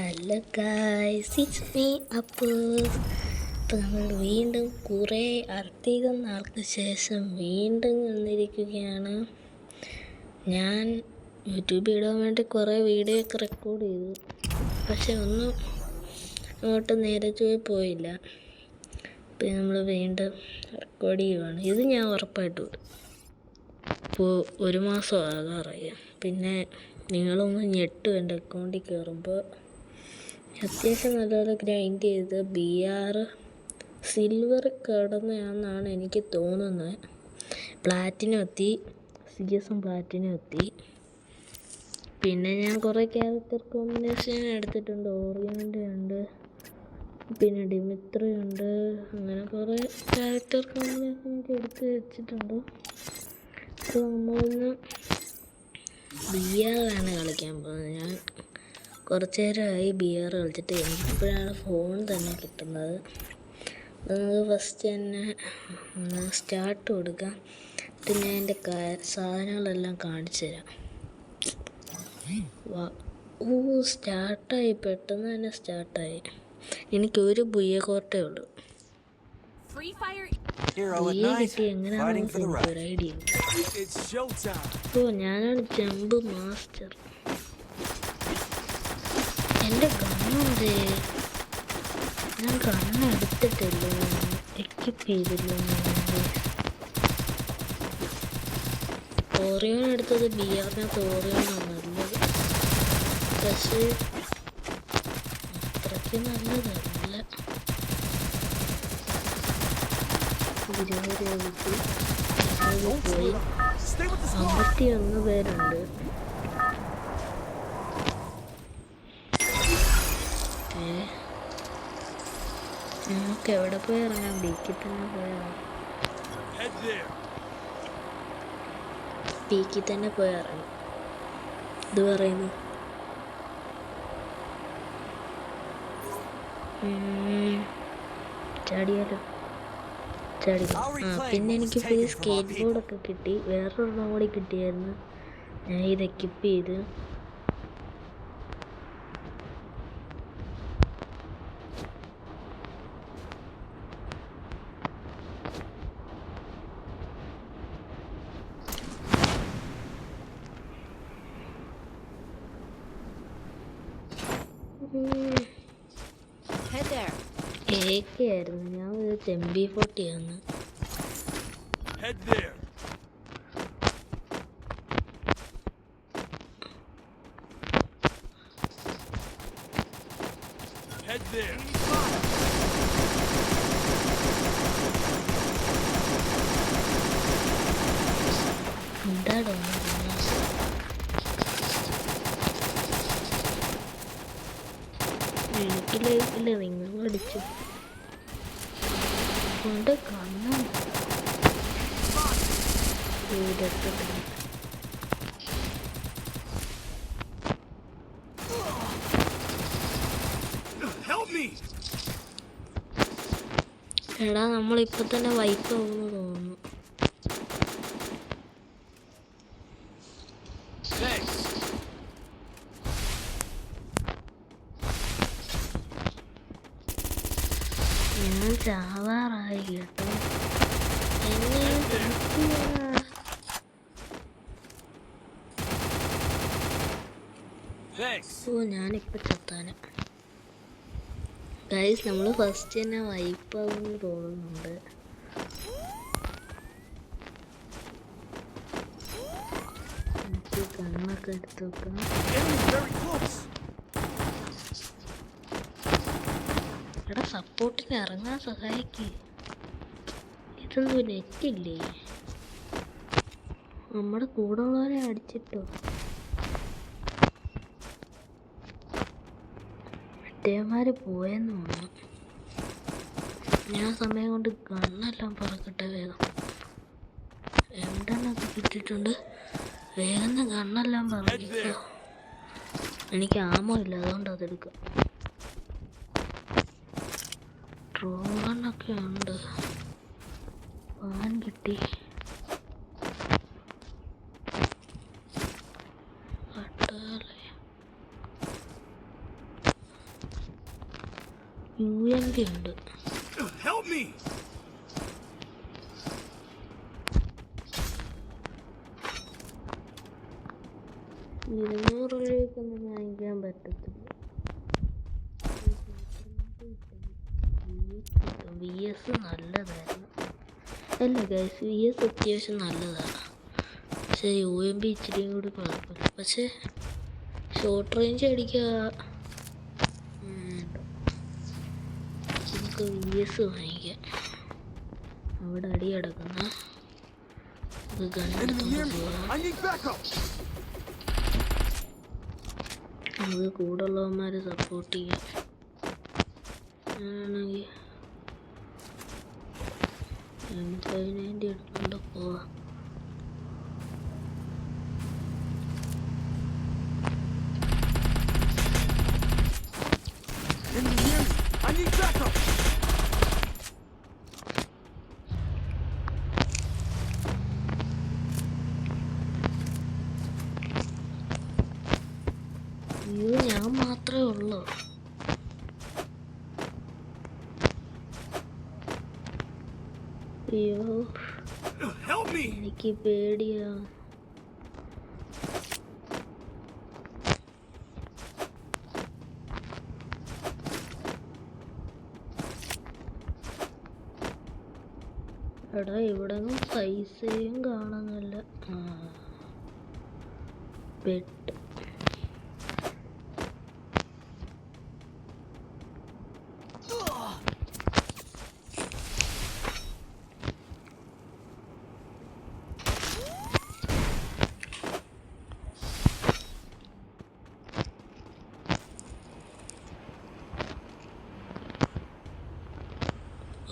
Hello guys, it's me Appoos. ഇപ്പം നമ്മൾ വീണ്ടും കുറേ അധികം നാൾക്ക് ശേഷം വീണ്ടും വന്നിരിക്കുകയാണ്. ഞാൻ യൂട്യൂബിൽ ഇടാൻ വേണ്ടി കുറേ വീഡിയോ ഒക്കെ റെക്കോർഡ് ചെയ്തു, പക്ഷെ ഒന്നും അങ്ങോട്ട് നേരെ പോയില്ല. ഇപ്പം നമ്മൾ വീണ്ടും റെക്കോർഡ് ചെയ്യുവാണ്. ഇത് ഞാൻ ഉറപ്പായിട്ടും ഇടും. ഇപ്പോൾ 1 മാസം ആകാറായി. പിന്നെ നിങ്ങളൊന്ന് ഞെട്ടും എൻ്റെ അക്കൗണ്ടിൽ കയറുമ്പോൾ. അത്യാവശ്യം നല്ലപോലെ ഗ്രൈൻഡ് ചെയ്ത് BR സിൽവർ കടന്നതാണെന്നാണ് എനിക്ക് തോന്നുന്നത്. പ്ലാറ്റിനം എത്തി, CS പ്ലാറ്റിനം എത്തി. പിന്നെ ഞാൻ കുറേ ക്യാരക്ടർ കോമ്പിനേഷൻ എടുത്തിട്ടുണ്ട്. ഓറിയോൻ്റെ ഉണ്ട്, പിന്നെ ഡിമിത്രി ഉണ്ട്, അങ്ങനെ കുറേ ക്യാരക്ടർ കോമ്പിനേഷൻ ഒക്കെ എടുത്ത് വെച്ചിട്ടുണ്ട്. അപ്പോൾ നമ്മളിന്ന് BR ആണ് കളിക്കാൻ പോകുന്നത്. ഞാൻ കുറച്ച് നേരമായി BR കളിച്ചിട്ട്. എനിക്കിപ്പോഴാണ് ഫോൺ തന്നെ കിട്ടുന്നത്. നമുക്ക് ഫസ്റ്റ് തന്നെ സ്റ്റാർട്ട് കൊടുക്കാം. എന്നിട്ട് ഞാൻ എൻ്റെ സാധനങ്ങളെല്ലാം കാണിച്ചു തരാം. സ്റ്റാർട്ടായി, പെട്ടെന്ന് തന്നെ സ്റ്റാർട്ടായി. എനിക്കൊരു ബുയ്യക്കോട്ടേ ഉള്ളൂ. കിട്ടി എങ്ങനെയാണെന്ന് എനിക്കൊരു ഐഡിയ. ഞാനാണ് ജമ്പ് മാസ്റ്റർ. എൻ്റെ ഗണ്ണുണ്ട്, ഞാൻ ഗണ്ണ് എടുത്തിട്ടില്ല, എക്വിപ്പ് ചെയ്തില്ല. ഓറിയോൺ എടുത്തത് BRനകത്ത് ഓറിയോണാണ് നല്ലത്, പക്ഷേ അത്രയ്ക്ക് നല്ലതല്ല. 20 പോയി, 51 പേരുണ്ട്. നമുക്ക് എവിടെ പോയി ഇറങ്ങാം? ബീക്കിൽ തന്നെ പോയി ഇറങ്ങാം. ബീക്കിൽ തന്നെ പോയി ഇറങ്ങാം. ഇത് പറയുന്നു ചാടിയാലോ? പിന്നെ എനിക്ക് പുതിയ സ്കേറ്റ് ബോർഡൊക്കെ കിട്ടി. വേറൊരെണ്ണം കൂടി കിട്ടിയായിരുന്നു. ഞാൻ ഇത് എക്വിപ്പ് ചെയ്ത്. ആയിരുന്നു, ഞാൻ MB40 ആണ്. എന്താടോ എനിക്കില്ല, നിങ്ങൾ അടിച്ചു കൊണ്ട് കാണാം. എടാ, നമ്മളിപ്പോൾ തന്നെ വൈപ്പ് ആവുമെന്ന് തോന്നുന്നു. ഞാൻ ചാവാറായി കേട്ടോ. ഞാനിപ്പോ ചത്താന. ഗൈസ്, നമ്മൾ ഫസ്റ്റ് തന്നെ വൈപ്പാവെന്ന് തോന്നുന്നുണ്ട്. എനിക്ക് കണ്ണൊക്കെ എടുത്ത് വെക്കണം. എടാ, സപ്പോർട്ടിന് ഇറങ്ങാൻ സഹായിക്ക്. ഇതൊന്നും നെറ്റില്ലേ? നമ്മുടെ കൂടെ ഉള്ളവരെ അടിച്ചിട്ടോ. മറ്റേമാര് പോയെന്ന് തോന്നുന്നു. ഞാൻ സമയം കൊണ്ട് കണ്ണെല്ലാം പറക്കട്ടെ. വേഗം 2 കിട്ടിയിട്ടുണ്ട്. വേഗം കണ്ണെല്ലാം പറക്കിക്കോ. എനിക്ക് ആമോ ഇല്ല, അതുകൊണ്ട് അതെടുക്കാം. ട്രോണൊക്കെ ഉണ്ട്. പാൻ കിട്ടി. UMP ഉണ്ട്. Help me. 200 രൂപയ്ക്കൊന്നും വാങ്ങിക്കാൻ പറ്റത്തില്ല. VS നല്ലതായിരുന്നു. അല്ല ഗൈസ്, VS അത്യാവശ്യം നല്ലതാണ്. പക്ഷേ UMP ഇച്ചിരിയും കൂടി കുഴപ്പമില്ല. പക്ഷേ ഷോർട്ട് റേഞ്ച് അടിക്കുക. നമുക്ക് VS വാങ്ങിക്കാം. അവിടെ അടി കിടക്കുന്ന ഗണ്ണെടുത്തോണ്ട് പോവാം. നമുക്ക് കൂടുള്ളവന്മാരെ സപ്പോർട്ട് ചെയ്യാം. ആണെങ്കിൽ M590 എടുത്തോണ്ട് പോവാം. അയ്യോ, ഞാൻ മാത്രമേ ഉള്ളൂ. അയ്യോ, എനിക്ക് പേടിയാ. എടാ, ഇവിടെ പൈസയും കാണുന്നില്ല. പെട്ട്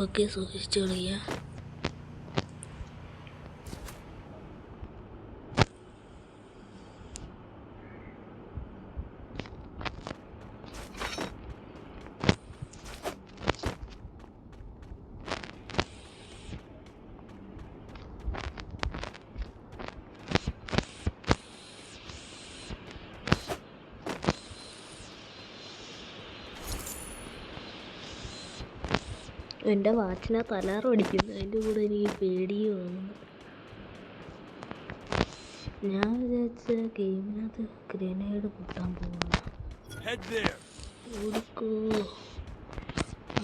ഓക്കെ, സൂക്ഷിച്ചു കളിക്കാം. എൻ്റെ വാച്ചിനെ തലാറ് അടിക്കുന്നു. അതിൻ്റെ കൂടെ എനിക്ക് പേടിയും തോന്നുന്നു. ഞാൻ വിചാരിച്ച ഗെയിമിനകത്ത് ഗ്രനേഡ് പൊട്ടാൻ പോവാണ്. ഓടിക്കോ.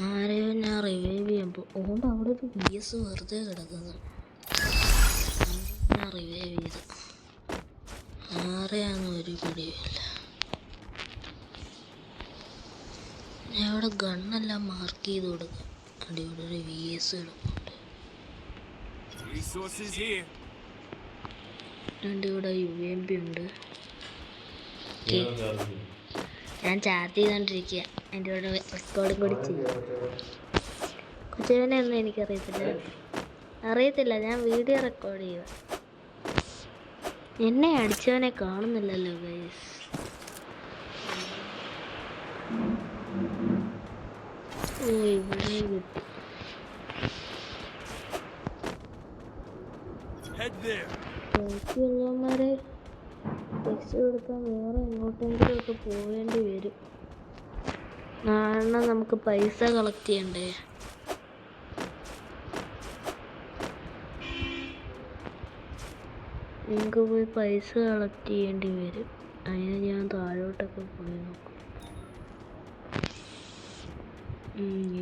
ആരെയോ ഞാൻ റിവൈവ് ചെയ്യാൻ പോകുമ്പോൾ അവിടെ ഒരു VS വെറുതെ കിടക്കുന്നു. ഞാൻ റിവൈവ് ചെയ്തു. ആരെയാണെന്ന് ഒരു പിടിയില്ല. ഞാൻ ഇവിടെ ഗണ്ണെല്ലാം മാർക്ക് ചെയ്ത് കൊടുക്കാം. ഇവിടെ ഒരു VS കിടപ്പുണ്ട്. ഇവിടെ UMP ഉണ്ട്. ഞാൻ ചാർജ് ചെയ്തോണ്ടിരിക്കുക. എൻ്റെ കൂടെ റെക്കോർഡും കൂടി ചെയ്യും. കൊച്ചവനെ ഒന്നും എനിക്കറിയത്തില്ല. ഞാൻ വീഡിയോ റെക്കോർഡ് ചെയ്യുക. എന്നെ അടിച്ചവനെ കാണുന്നില്ലല്ലോ ഗൈസ്. ഓ, ഇവിടെ കിട്ടി. ബാക്കിയുള്ളവന്മാരെ രക്ഷപ്പെടുത്താൻ വേറെ എങ്ങോട്ടെങ്കിലും ഒക്കെ പോവേണ്ടി വരും. കാരണം നമുക്ക് പൈസ കളക്ട് ചെയ്യണ്ടേ. നിങ്ങൾക്ക് പോയി പൈസ കളക്ട് ചെയ്യേണ്ടി വരും. അതിന് ഞാൻ താഴോട്ടൊക്കെ പോയി നോക്കും.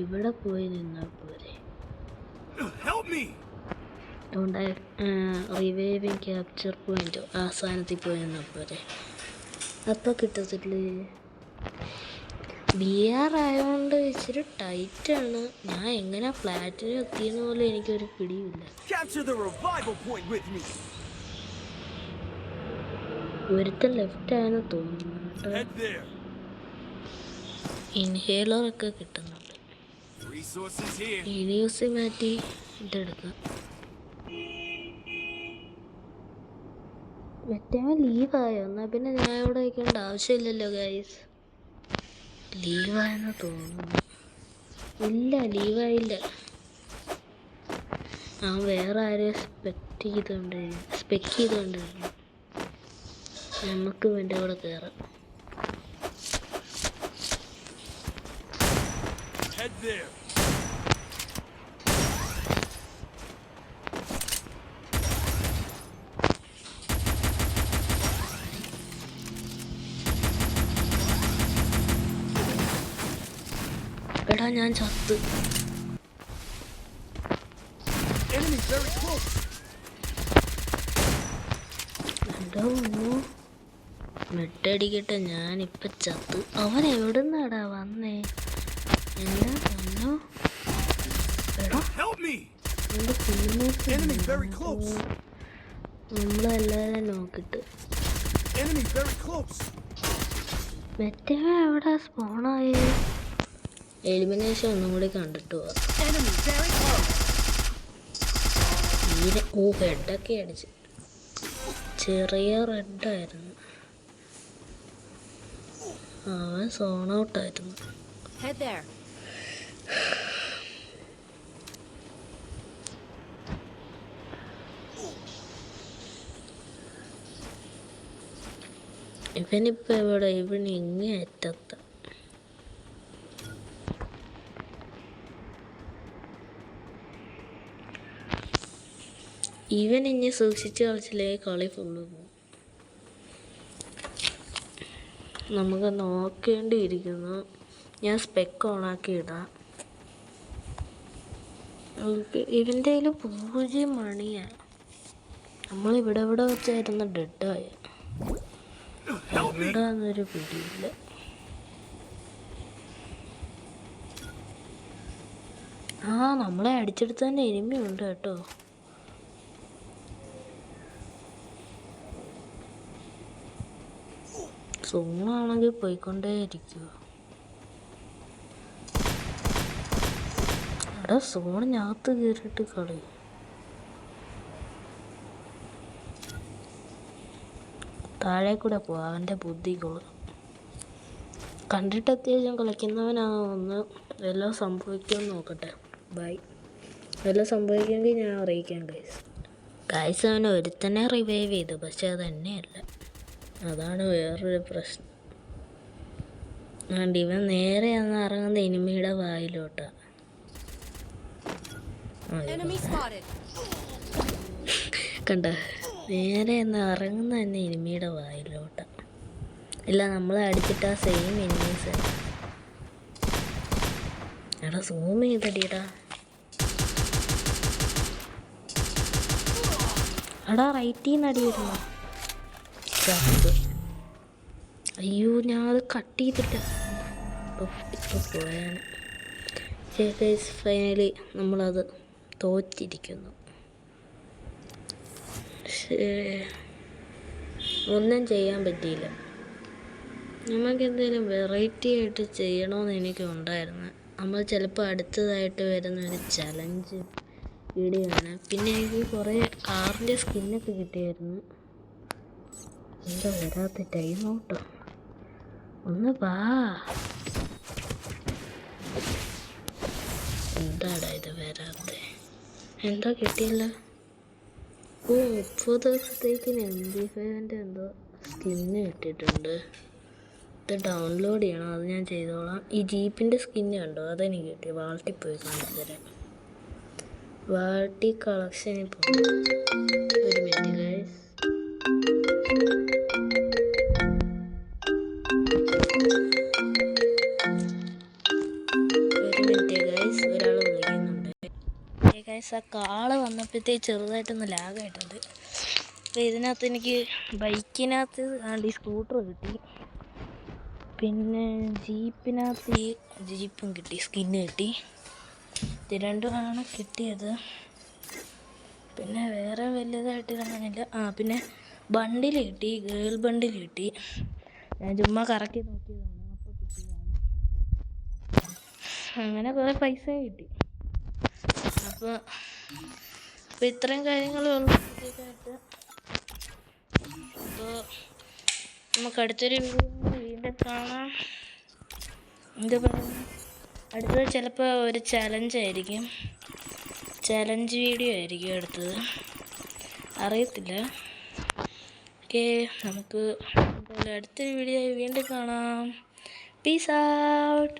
ഇവിടെ പോയി നിന്നാൽ പോരെ. അതുകൊണ്ട് റിവൈവിങ് ക്യാപ്ചർ പോയിന്റ് ആ സാധനത്തിൽ പോയി നിന്നാൽ പോരെ. അപ്പോൾ കിട്ടത്തില്ലേ. VR ആയതുകൊണ്ട് ഇച്ചിരി ടൈറ്റാണ്. ഞാൻ എങ്ങനെ ഫ്ലാറ്റിന് എത്തിയെന്ന് പോലെ എനിക്കൊരു പിടിയില്ല. ഒരുത്തൻ ലെഫ്റ്റ് ആയെന്ന് തോന്നുന്നു കേട്ടോ. ഇൻഹേലറൊക്കെ കിട്ടുന്നുണ്ട്. ഇനിയൂസ് മാറ്റി ഇതെടുക്കാം. മറ്റേ ലീവായോ? എന്നാൽ പിന്നെ ഞാൻ ഇവിടെ വയ്ക്കേണ്ട ആവശ്യമില്ലല്ലോ ഗൈസ്. ലീവായെന്ന് തോന്നുന്നു. ഇല്ല, ലീവായില്ല. ആ വേറെ ആരെയും സ്പെക്ക് ചെയ്തുകൊണ്ടിരുന്നു. നമുക്ക് വേണ്ടി ഇവിടെ കയറാം. Head there. എടാ ഞാൻ ചത്ത്. Enemy very close. എടാ ഒന്നു മെട്ടടിക്കട്ടെ, ഞാനിപ്പ ചത്തു. അവൻ എവിടുന്നാടാ വന്നേ? എന്നാ വന്നോ? എടാ Help me. എന്റെ Enemy very close. നമ്മളെല്ലാരും നോക്കിട്ട് Enemy very close. മറ്റേ എവിടെ സ്പോണായേ? എലിമിനേഷൻ ഒന്നും കൂടി കണ്ടിട്ട് പോവാ. Enemy very close. ഓ ഹെഡൊക്കെ അടിച്ച്. ചെറിയ റെഡായിരുന്നു. അവൻ സോൺ ഔട്ടായിരുന്നു. ഇവനിപ്പോ എവിടെ? ഇവൻ ഇങ്ങേ അറ്റത്ത. ഇവൻ ഇനി സൂക്ഷിച്ച് കളിച്ചില്ലേ കളി ഫുള്ള് പോകും. നമുക്ക് നോക്കേണ്ടിയിരിക്കുന്നു. ഞാൻ സ്പെക്ക് ഓണാക്കി ഇടാം. ഇവൻ്റെ കയ്യിൽ 0 മണിയാണ്. നമ്മളിവിടെ വെച്ചായിരുന്നു ഡെഡായ. എവിടാന്നൊരു പിടിയില്ല. നമ്മളെ അടിച്ചെടുത്ത് തന്നെ എനിമിയുണ്ട് കേട്ടോ. സോണാണെങ്കിൽ പോയിക്കൊണ്ടേയിരിക്കുക. എടാ സോണിനകത്ത് കയറിയിട്ട് കളി. താഴെ കൂടെ പോവാ. അവൻ്റെ ബുദ്ധികള് കണ്ടിട്ട് അത്യാവശ്യം കളിക്കുന്നവനാണെന്ന്. വല്ലതും സംഭവിക്കുമെന്ന് നോക്കട്ടെ. ബൈ. വല്ലതും സംഭവിക്കുമെങ്കിൽ ഞാൻ അറിയിക്കാം ഗൈസ്. അവനെ ഒരുത്തന്നെ റിവൈവ് ചെയ്തു, പക്ഷെ അത് തന്നെയല്ല. അതാണ് വേറൊരു പ്രശ്നം. ഇവൻ നേരെ അന്ന് ഇറങ്ങുന്ന എനിമിയുടെ വായിലോട്ടാ. കണ്ട, നേരെ എന്ന് ഇറങ്ങുന്ന തന്നെ എനിമിയുടെ വായിലോട്ടാ. ഇല്ല, നമ്മളെ അടിച്ചിട്ട് ആ സെയിം എനിമീസ്. എടാ സൂം ചെയ്തടിയടാ. എടാ റൈറ്റിൽ നിന്ന് അടി വരുന്നു. അയ്യോ, ഞാൻ അത് കട്ട് ചെയ്തിട്ട് പോയാണ്. ഫൈനലി നമ്മളത് തോറ്റിരിക്കുന്നു. ഒന്നും ചെയ്യാൻ പറ്റിയില്ല. നമുക്ക് എന്തെങ്കിലും വെറൈറ്റി ആയിട്ട് ചെയ്യണമെന്ന് എനിക്കുണ്ടായിരുന്നു. നമ്മൾ ചിലപ്പോൾ അടുത്തതായിട്ട് വരുന്ന ഒരു ചലഞ്ച് വീഡിയോ ആണ്. പിന്നെ എനിക്ക് കുറേ കാറിൻ്റെ സ്കിന്നൊക്കെ കിട്ടിയായിരുന്നു. എന്താ വരാത്ത ടൈം ഔട്ടോ? ഒന്ന് വാ. എന്താടാ ഇത് വരാത്ത? എന്താ കിട്ടിയില്ല? 30 ദിവസത്തേക്കിന് MB5 എന്തോ സ്കിന്ന് കിട്ടിയിട്ടുണ്ട്. ഇത് ഡൗൺലോഡ് ചെയ്യണം. അത് ഞാൻ ചെയ്തോളാം. ഈ ജീപ്പിൻ്റെ സ്കിന്ന് കണ്ടോ? അതെനിക്ക് കിട്ടി. വാൾട്ടി പോയി കാണിച്ചു തരാം. വാൾട്ടി കളക്ഷനിൽ പോകും. ഒരു മിനിറ്റ് ഗൈസ്. ഒരാൾ വിളിക്കുന്നുണ്ട് ഗൈസ്. ആ കാള് വന്നപ്പോഴത്തേക്ക് ചെറുതായിട്ടൊന്ന് ലാഗായിട്ടുണ്ട്. അപ്പോൾ ഇതിനകത്ത് എനിക്ക് ബൈക്കിനകത്ത് ഈ സ്കൂട്ടർ കിട്ടി. പിന്നെ ജീപ്പിനകത്ത് ഈ ജീപ്പും കിട്ടി, സ്കിന്ന് കിട്ടി. ഇത് രണ്ടുമാണ് കിട്ടിയത്. പിന്നെ വേറെ വലുതായിട്ട് കാണാനില്ല. പിന്നെ ബണ്ടിൽ കിട്ടി, ഗേൾ ബണ്ടിൽ കിട്ടി. ഞാൻ ചുമ്മാ കറക്കി നോക്കിയതാണ്, അപ്പോൾ കിട്ടിയതാണ്. അങ്ങനെ കുറേ പൈസ കിട്ടി. അപ്പോൾ ഇത്രയും കാര്യങ്ങളേ ഉള്ളൂ പുതിയതായിട്ട്. അപ്പോൾ നമുക്ക് അടുത്തൊരു വീണ്ടും കാണാം. എന്താ പറയുക, അടുത്തത് ചിലപ്പോൾ ഒരു ചലഞ്ചായിരിക്കും. ചലഞ്ച് വീഡിയോ ആയിരിക്കും അടുത്തത്, അറിയത്തില്ല. ഓക്കെ, നമുക്ക് എന്തായാലും അടുത്തൊരു വീഡിയോ വീണ്ടും കാണാം. Peace out.